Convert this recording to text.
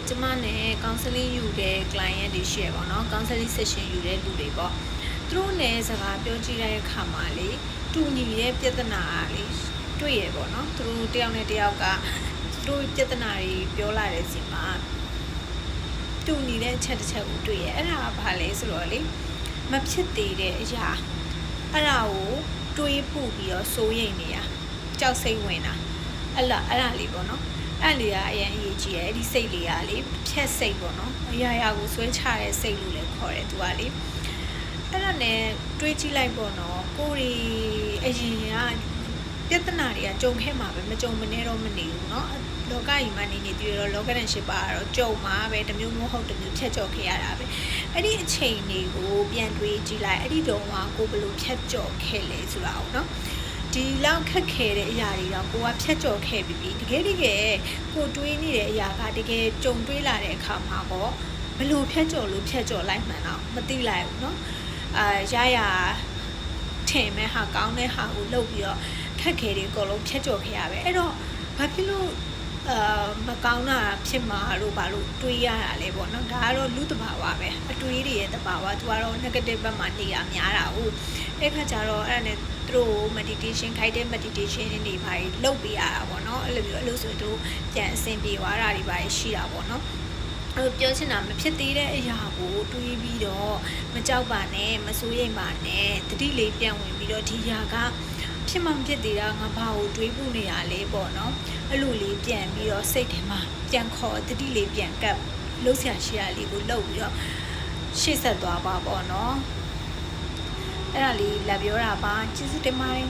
ကျမနဲ့ counseling ယူတဲ့ client တွေရှိရပါတော့ counseling session ယူတဲ့လူတွေပေါ့သူတို့နဲ့စကားပြောကြည့်တဲ့အခါမှာလေတူညီတဲ့ပြဿနာလေတွေ့ရပေါ့နော်သူတို့တယောက်နဲ့တယောက်ကသူတို့ပြဿနာတွေပြောလာတဲ့စီမှာတူညီတဲ့အချက်တစ်ချက်ကိုတွေ့ရအဲ့ဒါကဘာလဲဆိုတော့လေမဖြစ်သေးတဲ့အရာအဲ့ဒါကိုတွေးပူပြီးတော့စိုးရိမ်နေရကြောက်စိတ်ဝင်တာအဲ့ဒါလေးပေါ့နော်အဲ့လေးကအရင်အရေးကြီးတယ်အဲ့ဒီစိတ်လေးကလေဖြက်စိတ်ပေါ့နော်အရာရာကိုဆွဲချတဲ့စိတ်လို့လည်းခေါ်တယ်သူကလေအဲ့ဒါနဲ့တွေးကြည့်လိုက်ပေါ့နော်ကိုရီအရင်ကပြဿနာတွေကကြုံခဲ့မှာပဲမကြုံမနေတော့မနေဘူးเนาะလောကကြီးမှာနေနေတွေ့တော့လောကနဲ့ရှိပါတော့ကြုံမှာပဲတစ်မျိုးမဟုတ်တစ်မျိုးဖြတ်ကျော်ခဲ့ရတာပဲအဲ့ဒီအချိန်တွေကိုပြန်တွေးကြည့်လိုက်အဲ့ဒီတုန်းကကိုဘယ်လိုဖြတ်ကျော်ခဲ့လဲဆိုတာကိုเนาะဒီလောက်ခက်ခဲတဲ့အရာတွေတော့ကိုကဖြတ်ကျော်ခဲ့ပြီးတကယ်ကိုတွေးနေတဲ့အရာကတကယ်ကြုံတွေးလာတဲ့အခါမှာပေါ့ဘယ်လိုဖြတ်ကျော်လိုက်မှန်းတော့မသိလိုက်ဘူးเนาะရထင်မဲ့ဟာကောင်းတဲ့ဟာကိုလုပ်ပြီးတော့ခက်ခဲတွေအကုန်လုံးဖြတ်ကျော်ခဲ့ရပဲအဲ့တော့ဘာဖြစ်လို့မကောင်းတာဖြစ်မှာလို့ဘာလို့တွေးရတာလဲပေါ့နော်ဒါကတော့လူတဘာဝပဲအတွေးတွေရဲ့တဘာဝသူကတော့ negative ဘက်မှာနေတာများတာဟုတ်အဲ့ခါကျတော့အဲ့ဒါနဲ့သူတို့ meditation ခိုက်တဲ့ meditation တွေပါလုပ်ပေးရတာပေါ့နော်အဲ့လိုဆိုသူပြန်အဆင်ပြေသွားတာတွေပါရှိတာပေါ့နော်ပြောချင်တာမဖြစ်သေးတဲ့အရာကိုတွေးပြီးတော့မကြောက်ပါနဲ့မစိုးရိမ်ပါနဲ့တတိလေးပြန်ဝင်ပြီးတော့ဒီຢာကဖြစ်မှမဖြစ်သေးတာငါဘာကိုတွေးဖို့နေရလဲပေါ့နော်အဲ့လိုလေးပြန်ပြီးတော့စိတ်ထဲမှာပြန်ခေါ်တတိလေးပြန်ကပ်လှုပ်ရှားရှိရလေးကိုလှုပ်ပြီးတော့ရှေ့ဆက်သွားပါပေါ့နော်အဲ့ဒါလေးလာပြောတာပါကျေးဇူးတင်ပါတယ်